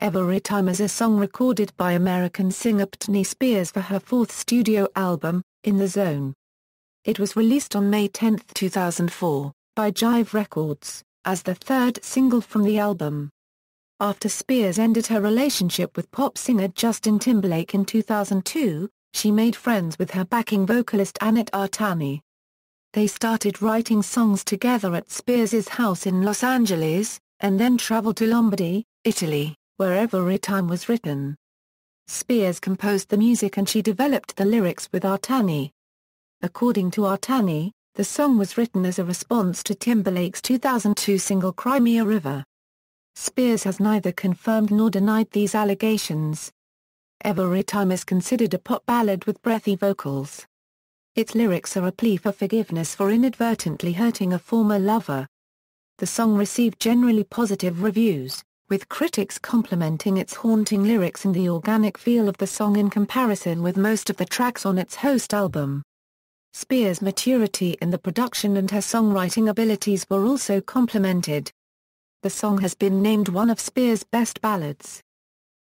Everytime is a song recorded by American singer Britney Spears for her fourth studio album, In the Zone. It was released on May 10, 2004, by Jive Records, as the third single from the album. After Spears ended her relationship with pop singer Justin Timberlake in 2002, she made friends with her backing vocalist Annet Artani. They started writing songs together at Spears' house in Los Angeles, and then traveled to Lombardy, Italy, where Everytime was written. Spears composed the music and she developed the lyrics with Artani. According to Artani, the song was written as a response to Timberlake's 2002 single Cry Me a River. Spears has neither confirmed nor denied these allegations. Everytime is considered a pop ballad with breathy vocals. Its lyrics are a plea for forgiveness for inadvertently hurting a former lover. The song received generally positive reviews, with critics complimenting its haunting lyrics and the organic feel of the song in comparison with most of the tracks on its host album. Spears' maturity in the production and her songwriting abilities were also complimented. The song has been named one of Spears' best ballads.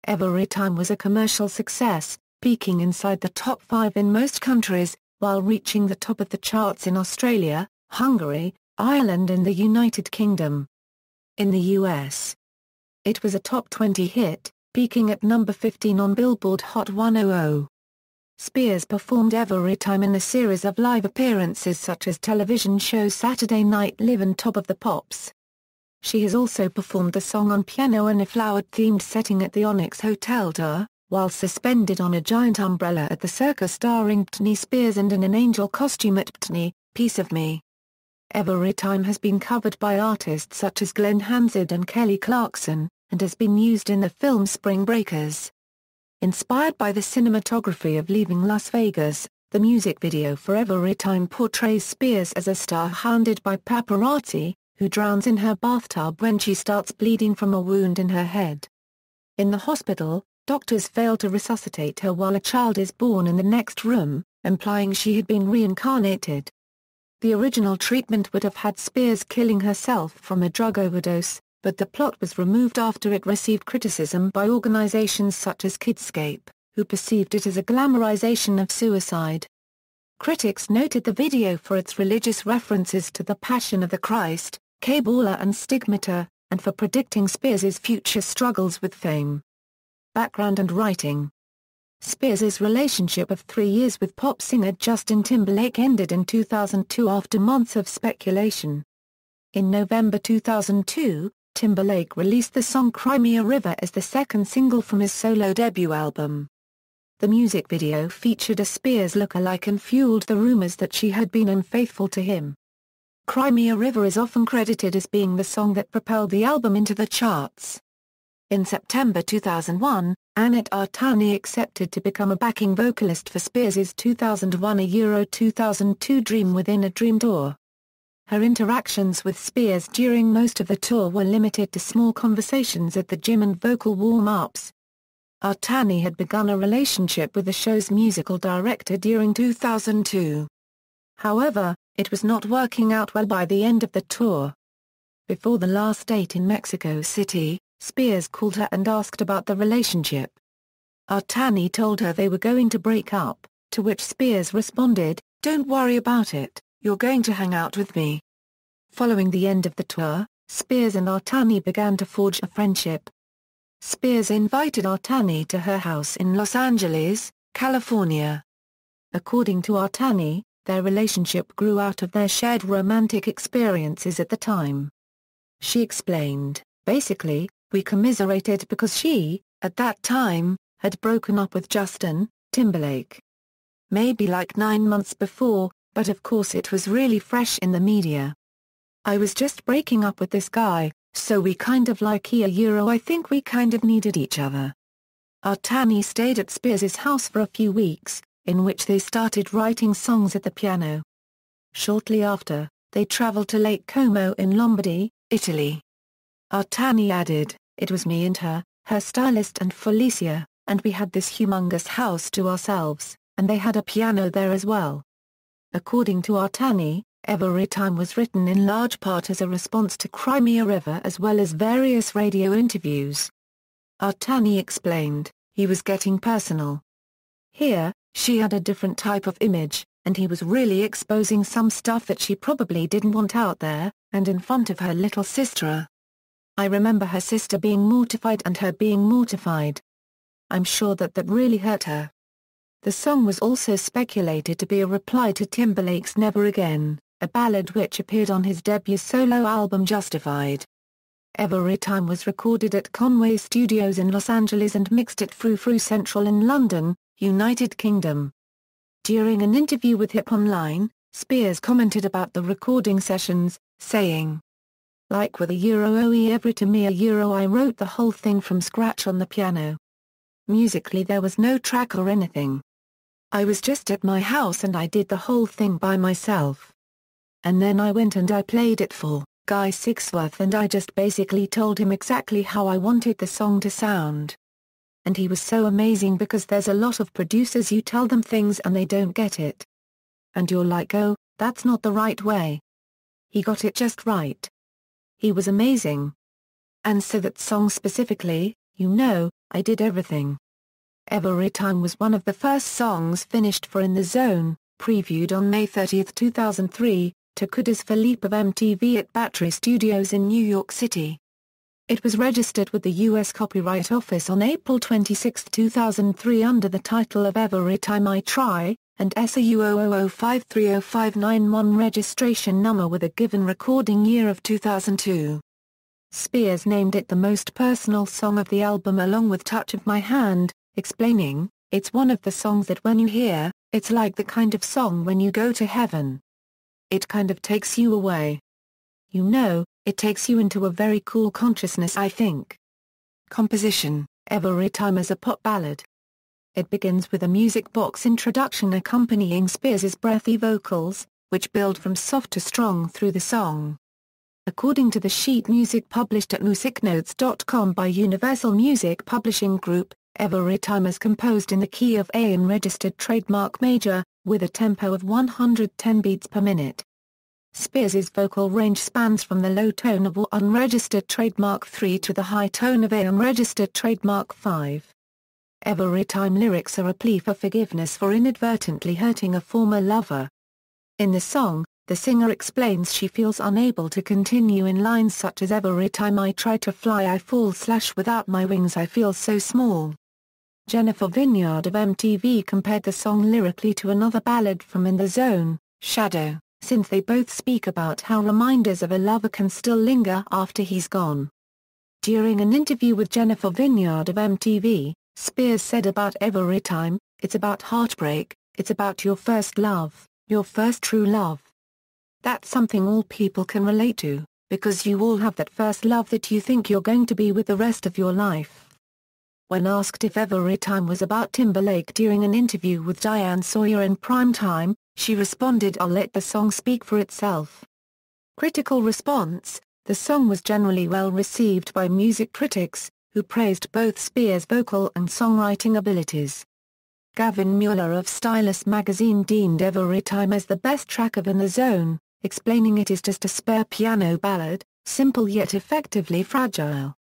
Everytime was a commercial success, peaking inside the top 5 in most countries, while reaching the top of the charts in Australia, Hungary, Ireland and the United Kingdom. In the US, it was a top 20 hit, peaking at number 15 on Billboard Hot 100. Spears performed Everytime in a series of live appearances such as television show Saturday Night Live and Top of the Pops. She has also performed the song on piano in a flowered-themed setting at the Onyx Hotel Tour, while suspended on a giant umbrella at the Circus Starring Britney Spears and in an angel costume at Britney, Piece of Me. Everytime has been covered by artists such as Glen, Hansard and Kelly Clarkson, and has been used in the film Spring Breakers. Inspired by the cinematography of Leaving Las Vegas, the music video for Everytime portrays Spears as a star hounded by paparazzi, who drowns in her bathtub when she starts bleeding from a wound in her head. In the hospital, doctors fail to resuscitate her while a child is born in the next room, implying she had been reincarnated. The original treatment would have had Spears killing herself from a drug overdose, but the plot was removed after it received criticism by organizations such as Kidscape, who perceived it as a glamorization of suicide. Critics noted the video for its religious references to the Passion of the Christ, Kabbalah and Stigmata, and for predicting Spears' future struggles with fame. Background and writing. Spears' relationship of 3 years with pop singer Justin Timberlake ended in 2002 after months of speculation. In November 2002, Timberlake released the song Cry Me a River as the second single from his solo debut album. The music video featured a Spears look-alike and fueled the rumors that she had been unfaithful to him. Cry Me a River is often credited as being the song that propelled the album into the charts. In September 2001, Annet Artani accepted to become a backing vocalist for Spears' 2001 Euro 2002 Dream Within a Dream tour. Her interactions with Spears during most of the tour were limited to small conversations at the gym and vocal warm-ups. Artani had begun a relationship with the show's musical director during 2002. However, it was not working out well by the end of the tour. Before the last date in Mexico City, Spears called her and asked about the relationship. Artani told her they were going to break up, to which Spears responded, "Don't worry about it, you're going to hang out with me." Following the end of the tour, Spears and Artani began to forge a friendship. Spears invited Artani to her house in Los Angeles, California. According to Artani, their relationship grew out of their shared romantic experiences at the time. She explained, "Basically, we commiserated because she, at that time, had broken up with Justin Timberlake. Maybe like 9 months before, but of course it was really fresh in the media. I was just breaking up with this guy, so we kind of like I think we kind of needed each other." Artani stayed at Spears' house for a few weeks, in which they started writing songs at the piano. Shortly after, they traveled to Lake Como in Lombardy, Italy. Artani added, "It was me and her stylist and Felicia, and we had this humongous house to ourselves, and they had a piano there as well." According to Artani, Everytime was written in large part as a response to Cry Me a River as well as various radio interviews. Artani explained, he was getting personal. Here, she had a different type of image, and he was really exposing some stuff that she probably didn't want out there, and in front of her little sister. I remember her sister being mortified and her being mortified. I'm sure that really hurt her. The song was also speculated to be a reply to Timberlake's Never Again, a ballad which appeared on his debut solo album Justified. Everytime was recorded at Conway Studios in Los Angeles and mixed at Frou Frou Central in London, United Kingdom. During an interview with Hip Online, Spears commented about the recording sessions, saying, "Like with Everytime I wrote the whole thing from scratch on the piano. Musically there was no track or anything. I was just at my house and I did the whole thing by myself. And then I went and I played it for Guy Sigsworth and I just basically told him exactly how I wanted the song to sound. And he was so amazing because there's a lot of producers you tell them things and they don't get it. And you're like, oh, that's not the right way. He got it just right. He was amazing. And so that song specifically, I did everything." Everytime was one of the first songs finished for In the Zone, previewed on May 30, 2003, to Kudus Philippe of MTV at Battery Studios in New York City. It was registered with the U.S. Copyright Office on April 26, 2003 under the title of Everytime I Try, and SAU 000530591 registration number with a given recording year of 2002. Spears named it the most personal song of the album along with Touch of My Hand, explaining, "It's one of the songs that when you hear, it's like the kind of song when you go to heaven. It kind of takes you away. It takes you into a very cool consciousness I think." Composition: Everytime is a pop ballad. It begins with a music box introduction accompanying Spears's breathy vocals, which build from soft to strong through the song. According to the sheet music published at musicnotes.com by Universal Music Publishing Group, Everytime is composed in the key of A in registered trademark major, with a tempo of 110 beats per minute. Spears's vocal range spans from the low tone of unregistered trademark 3 to the high tone of A unregistered trademark 5. Everytime lyrics are a plea for forgiveness for inadvertently hurting a former lover. In the song, the singer explains she feels unable to continue in lines such as "Every time I try to fly I fall / without my wings I feel so small." Jennifer Vineyard of MTV compared the song lyrically to another ballad from In the Zone, Shadow, since they both speak about how reminders of a lover can still linger after he's gone. During an interview with Jennifer Vineyard of MTV, Spears said about Everytime, "It's about heartbreak, it's about your first love, your first true love. That's something all people can relate to, because you all have that first love that you think you're going to be with the rest of your life." When asked if Everytime was about Timberlake during an interview with Diane Sawyer in Primetime, she responded, "I'll let the song speak for itself." Critical response: the song was generally well received by music critics, who praised both Spears' vocal and songwriting abilities. Gavin Mueller of Stylus magazine deemed Everytime as the best track of In the Zone, explaining it is just a spare piano ballad, simple yet effectively fragile.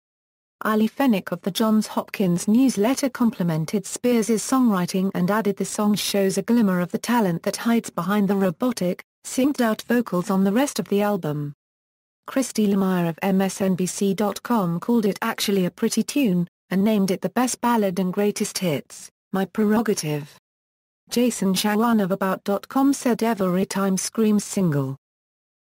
Ali Fennick of the Johns Hopkins newsletter complimented Spears' songwriting and added the song shows a glimmer of the talent that hides behind the robotic, synced-out vocals on the rest of the album. Christy Lemire of MSNBC.com called it actually a pretty tune, and named it the best ballad and greatest hits, my prerogative. Jason Shawan of About.com said Everytime screams single.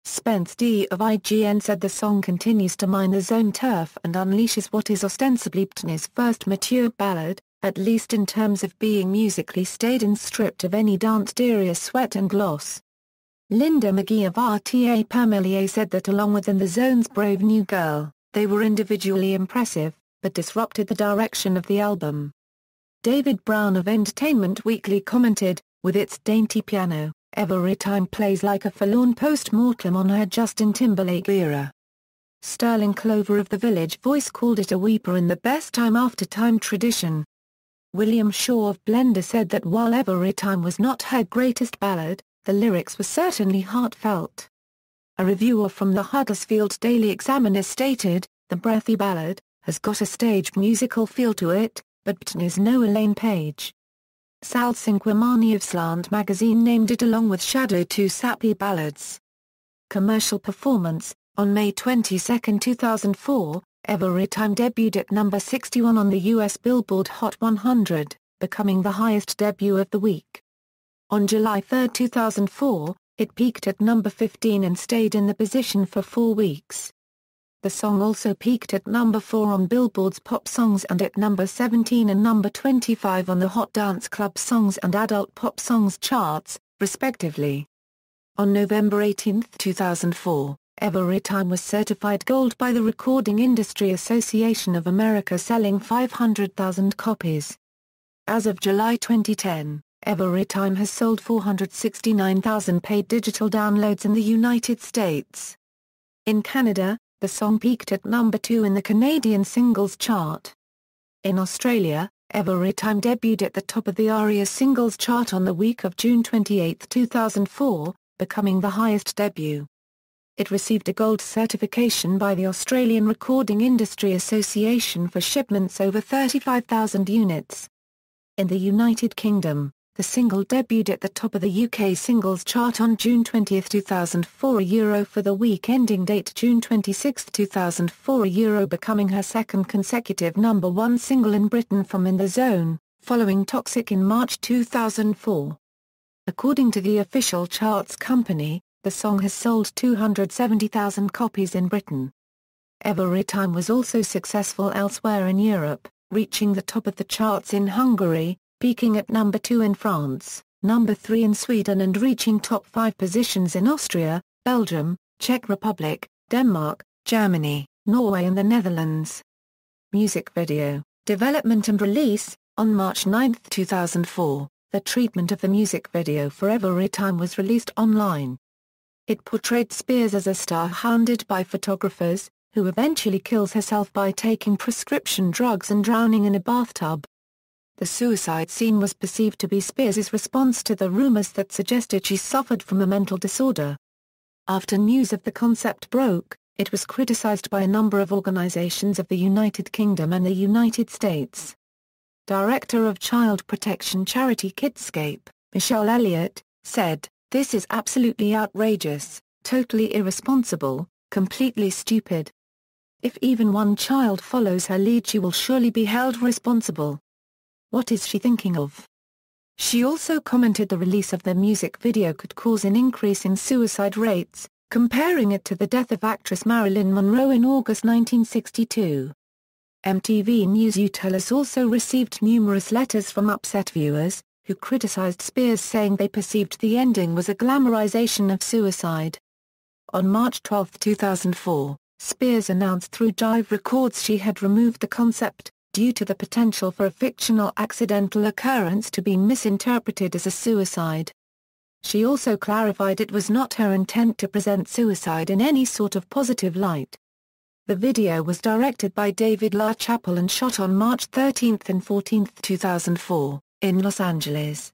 Spence D. of IGN said the song continues to mine the zone turf and unleashes what is ostensibly Britney's first mature ballad, at least in terms of being musically staid and stripped of any dance-deria sweat and gloss. Linda McGee of RTA Permelier said that along with In the Zone's Brave New Girl, they were individually impressive, but disrupted the direction of the album. David Brown of Entertainment Weekly commented, with its dainty piano, Everytime plays like a forlorn post-mortem on her Justin Timberlake era. Sterling Clover of The Village Voice called it a weeper in the best time after time tradition. William Shaw of Blender said that while Everytime was not her greatest ballad, the lyrics were certainly heartfelt. A reviewer from the Huddersfield Daily Examiner stated, the breathy ballad, has got a staged musical feel to it, but Britney's no Elaine Page. Sal Cinquemani of Slant magazine named it along with Shadow 2 sappy ballads. Commercial performance. On May 22, 2004, Everytime debuted at number 61 on the US Billboard Hot 100, becoming the highest debut of the week. On July 3, 2004, it peaked at number 15 and stayed in the position for 4 weeks. The song also peaked at number 4 on Billboard's Pop Songs and at number 17 and number 25 on the Hot Dance Club Songs and Adult Pop Songs charts, respectively. On November 18, 2004, Everytime was certified gold by the Recording Industry Association of America, selling 500,000 copies. As of July 2010, Everytime has sold 469,000 paid digital downloads in the United States. In Canada, the song peaked at number 2 in the Canadian Singles Chart. In Australia, Everytime debuted at the top of the ARIA Singles Chart on the week of June 28, 2004, becoming the highest debut. It received a gold certification by the Australian Recording Industry Association for shipments over 35,000 units. In the United Kingdom, the single debuted at the top of the UK Singles Chart on June 20, 2004 Euro for the week ending date June 26, 2004 Euro, becoming her second consecutive number 1 single in Britain from In the Zone, following Toxic in March 2004. According to the official charts company, the song has sold 270,000 copies in Britain. Everytime was also successful elsewhere in Europe, reaching the top of the charts in Hungary, peaking at number 2 in France, number 3 in Sweden and reaching top 5 positions in Austria, Belgium, Czech Republic, Denmark, Germany, Norway and the Netherlands. Music video, development and release. On March 9, 2004, the treatment of the music video for Everytime was released online. It portrayed Spears as a star hounded by photographers, who eventually kills herself by taking prescription drugs and drowning in a bathtub. The suicide scene was perceived to be Spears' response to the rumors that suggested she suffered from a mental disorder. After news of the concept broke, it was criticized by a number of organizations of the United Kingdom and the United States. Director of child protection charity Kidscape, Michelle Elliott, said, "This is absolutely outrageous, totally irresponsible, completely stupid. If even one child follows her lead, she will surely be held responsible. What is she thinking of?" She also commented the release of the music video could cause an increase in suicide rates, comparing it to the death of actress Marilyn Monroe in August 1962. MTV News UTELUS also received numerous letters from upset viewers, who criticized Spears, saying they perceived the ending was a glamorization of suicide. On March 12, 2004, Spears announced through Jive Records she had removed the concept, due to the potential for a fictional accidental occurrence to be misinterpreted as a suicide. She also clarified it was not her intent to present suicide in any sort of positive light. The video was directed by David LaChapelle and shot on March 13 and 14, 2004, in Los Angeles.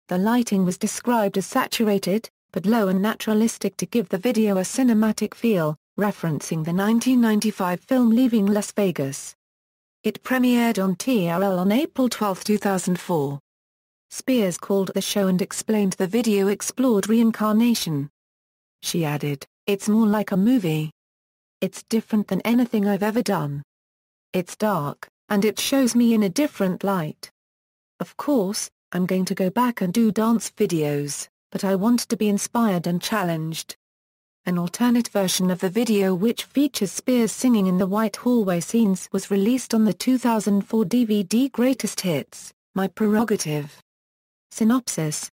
The lighting was described as saturated, but low and naturalistic to give the video a cinematic feel, referencing the 1995 film Leaving Las Vegas. It premiered on TRL on April 12, 2004. Spears called the show and explained the video explored reincarnation. She added, "It's more like a movie. It's different than anything I've ever done. It's dark, and it shows me in a different light. Of course, I'm going to go back and do dance videos, but I want to be inspired and challenged." An alternate version of the video, which features Spears singing in the white hallway scenes, was released on the 2004 DVD Greatest Hits, My Prerogative. Synopsis.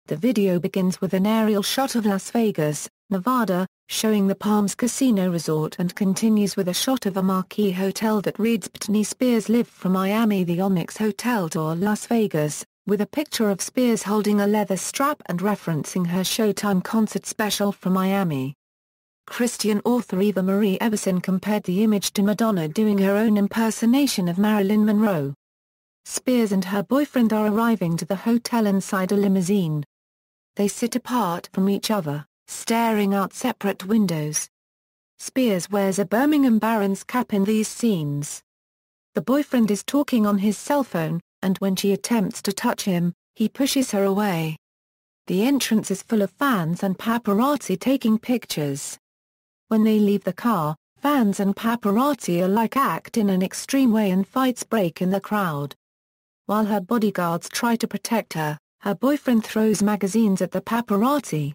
The video begins with an aerial shot of Las Vegas, Nevada, showing the Palms Casino Resort, and continues with a shot of a marquee hotel that reads Britney Spears Live from Miami, the Onyx Hotel Tour, Las Vegas, with a picture of Spears holding a leather strap and referencing her Showtime concert special from Miami. Christian author Eva Marie Everson compared the image to Madonna doing her own impersonation of Marilyn Monroe. Spears and her boyfriend are arriving to the hotel inside a limousine. They sit apart from each other, staring out separate windows. Spears wears a Birmingham Barons cap in these scenes. The boyfriend is talking on his cell phone, and when she attempts to touch him, he pushes her away. The entrance is full of fans and paparazzi taking pictures. When they leave the car, fans and paparazzi alike act in an extreme way and fights break in the crowd. While her bodyguards try to protect her, her boyfriend throws magazines at the paparazzi.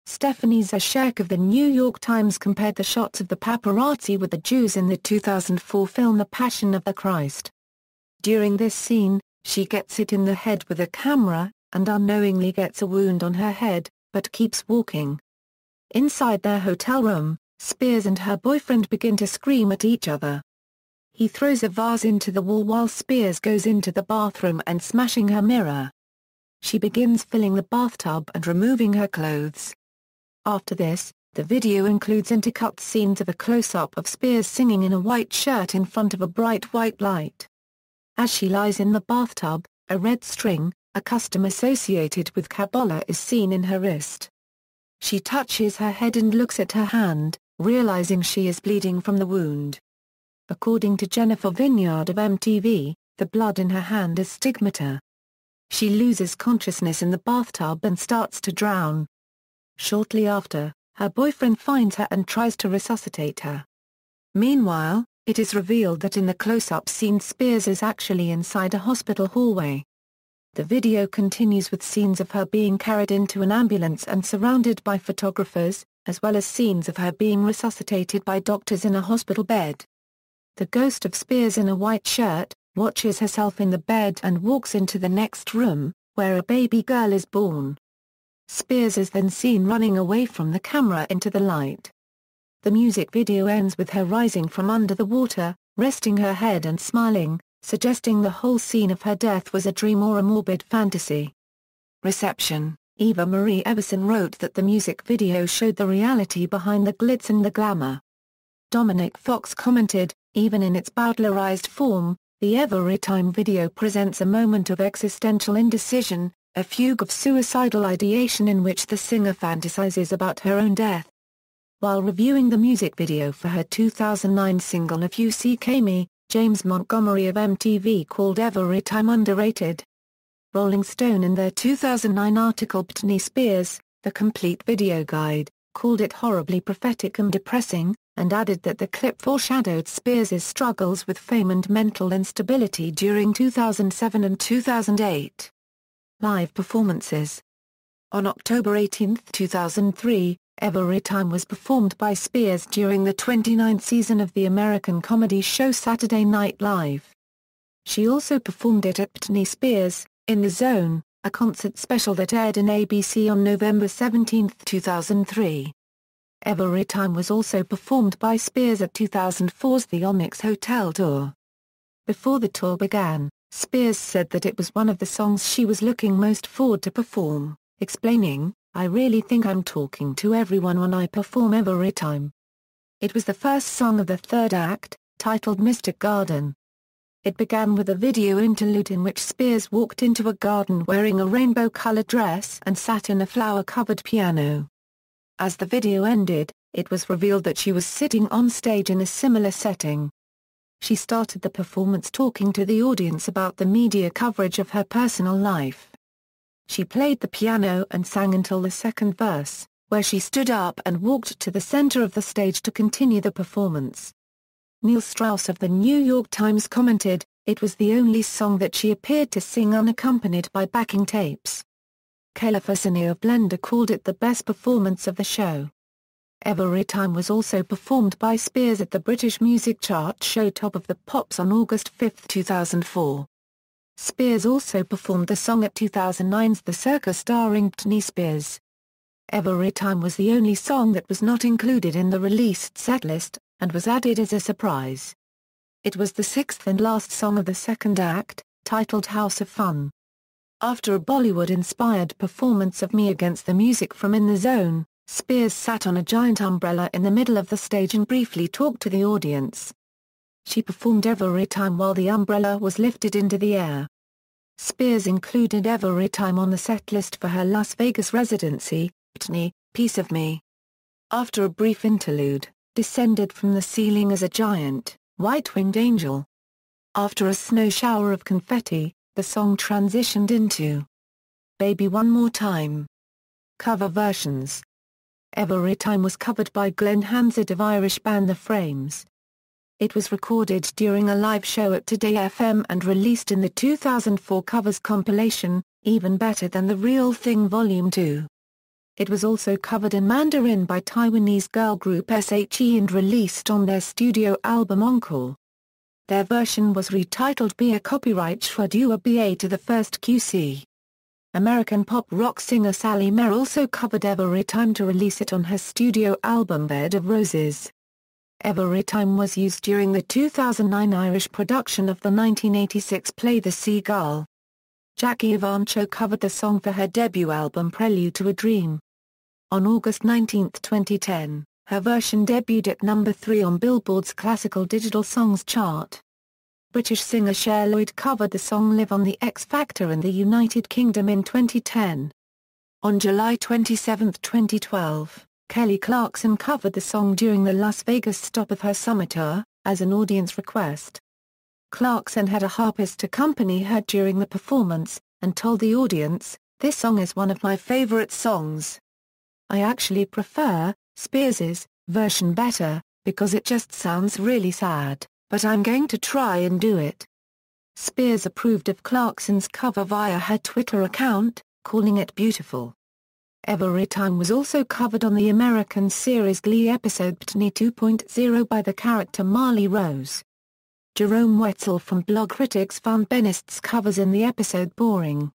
Stephanie Zashek of the New York Times compared the shots of the paparazzi with the Jews in the 2004 film The Passion of the Christ. During this scene, she gets hit in the head with a camera, and unknowingly gets a wound on her head, but keeps walking. Inside their hotel room, Spears and her boyfriend begin to scream at each other. He throws a vase into the wall while Spears goes into the bathroom and smashing her mirror. She begins filling the bathtub and removing her clothes. After this, the video includes intercut scenes of a close-up of Spears singing in a white shirt in front of a bright white light. As she lies in the bathtub, a red string, a custom associated with Kabbalah, is seen in her wrist. She touches her head and looks at her hand, realizing she is bleeding from the wound. According to Jennifer Vineyard of MTV, the blood in her hand is stigmata. She loses consciousness in the bathtub and starts to drown. Shortly after, her boyfriend finds her and tries to resuscitate her. Meanwhile, it is revealed that in the close-up scene Spears is actually inside a hospital hallway. The video continues with scenes of her being carried into an ambulance and surrounded by photographers, as well as scenes of her being resuscitated by doctors in a hospital bed. The ghost of Spears in a white shirt watches herself in the bed and walks into the next room, where a baby girl is born. Spears is then seen running away from the camera into the light. The music video ends with her rising from under the water, resting her head and smiling, suggesting the whole scene of her death was a dream or a morbid fantasy. Reception. Eva Marie Everson wrote that the music video showed the reality behind the glitz and the glamour. Dominic Fox commented, even in its bowdlerized form, the Everytime video presents a moment of existential indecision, a fugue of suicidal ideation in which the singer fantasizes about her own death. While reviewing the music video for her 2009 single If You See Me, James Montgomery of MTV called Everytime underrated. Rolling Stone in their 2009 article Britney Spears, The Complete Video Guide, called it horribly prophetic and depressing, and added that the clip foreshadowed Spears' struggles with fame and mental instability during 2007 and 2008. Live performances. On October 18, 2003, Everytime was performed by Spears during the 29th season of the American comedy show Saturday Night Live. She also performed it at Britney Spears' In the Zone, a concert special that aired on ABC on November 17, 2003. Everytime was also performed by Spears at 2004's The Onyx Hotel Tour. Before the tour began, Spears said that it was one of the songs she was looking most forward to perform, explaining, "I really think I'm talking to everyone when I perform Everytime." It was the first song of the third act, titled Mystic Garden. It began with a video interlude in which Spears walked into a garden wearing a rainbow-colored dress and sat in a flower-covered piano. As the video ended, it was revealed that she was sitting on stage in a similar setting. She started the performance talking to the audience about the media coverage of her personal life. She played the piano and sang until the second verse, where she stood up and walked to the center of the stage to continue the performance. Neil Strauss of the New York Times commented, "It was the only song that she appeared to sing unaccompanied by backing tapes." Kayla Fassini of Blender called it the best performance of the show. Everytime was also performed by Spears at the British music chart show Top of the Pops on August 5, 2004. Spears also performed the song at 2009's The Circus Starring Britney Spears. Everytime was the only song that was not included in the released setlist, and was added as a surprise. It was the sixth and last song of the second act, titled House of Fun. After a Bollywood-inspired performance of Me Against the Music from In the Zone, Spears sat on a giant umbrella in the middle of the stage and briefly talked to the audience. She performed Everytime while the umbrella was lifted into the air. Spears included Everytime on the setlist for her Las Vegas residency, Britney, Piece of Me. After a brief interlude, descended from the ceiling as a giant, white-winged angel. After a snow shower of confetti, the song transitioned into Baby One More Time. Cover versions. Everytime was covered by Glen Hansard of Irish band The Frames. It was recorded during a live show at Today FM and released in the 2004 covers compilation, Even Better Than the Real Thing Volume 2. It was also covered in Mandarin by Taiwanese girl group SHE and released on their studio album Encore. Their version was retitled Be a Copyright Should You a BA to the First QC. American pop rock singer Sally Mere also covered Everytime to release it on her studio album Bed of Roses. Everytime was used during the 2009 Irish production of the 1986 play The Seagull. Jackie Evancho covered the song for her debut album Prelude to a Dream. On August 19, 2010, her version debuted at number 3 on Billboard's Classical Digital Songs chart. British singer Cher Lloyd covered the song Live on the X Factor in the United Kingdom in 2010. On July 27, 2012, Kelly Clarkson covered the song during the Las Vegas stop of her summer tour, as an audience request. Clarkson had a harpist accompany her during the performance, and told the audience, "This song is one of my favorite songs. I actually prefer Spears's version better, because it just sounds really sad, but I'm going to try and do it." Spears approved of Clarkson's cover via her Twitter account, calling it beautiful. Everytime was also covered on the American series Glee episode Britney 2.0 by the character Marley Rose. Jerome Wetzel from Blog Critics found Benist's covers in the episode boring.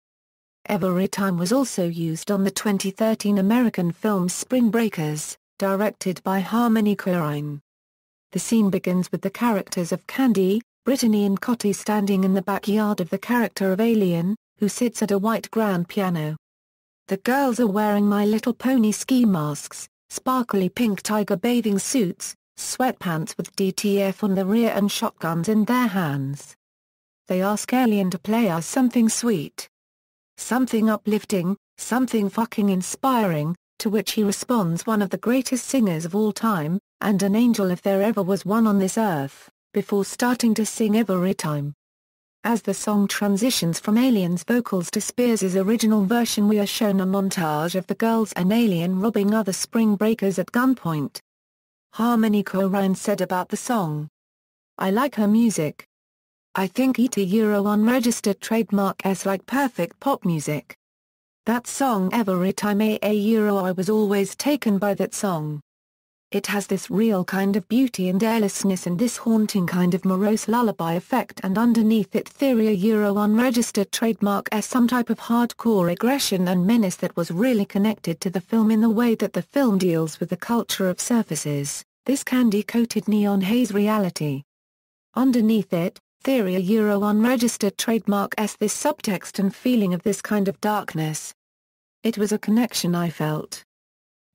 Everytime was also used on the 2013 American film Spring Breakers, directed by Harmony Korine. The scene begins with the characters of Candy, Brittany and Cotty standing in the backyard of the character of Alien, who sits at a white grand piano. The girls are wearing My Little Pony ski masks, sparkly pink tiger bathing suits, sweatpants with DTF on the rear and shotguns in their hands. They ask Alien to play us something sweet. Something uplifting, something fucking inspiring, to which he responds one of the greatest singers of all time, and an angel if there ever was one on this earth, before starting to sing Everytime. As the song transitions from Alien's vocals to Spears's original version, we are shown a montage of the girls and Alien robbing other spring breakers at gunpoint. Harmony Korine said about the song, "I like her music. I think it a Euro unregistered trademark s like perfect pop music. That song Everytime a Euro, I was always taken by that song. It has this real kind of beauty and airlessness and this haunting kind of morose lullaby effect, and underneath it theory a Euro unregistered trademark s some type of hardcore aggression and menace that was really connected to the film in the way that the film deals with the culture of surfaces, this candy-coated neon haze reality. Underneath it, theory a Euro unregistered trademark s this subtext and feeling of this kind of darkness. It was a connection I felt."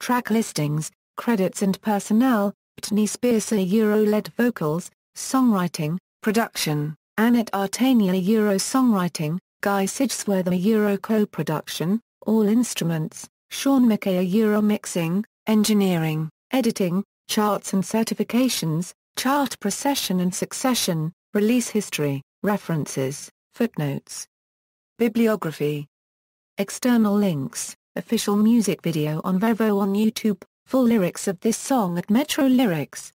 Track listings, credits and personnel: Britney Spears a Euro-led vocals, songwriting, production, Annet Artani a Euro songwriting, Guy Sigsworth a Euro co-production, all instruments, Sean McKay a Euro mixing, engineering, editing, charts and certifications, chart precession and succession, release history, references, footnotes. Bibliography. External links: official music video on Vevo on YouTube, full lyrics of this song at Metro Lyrics.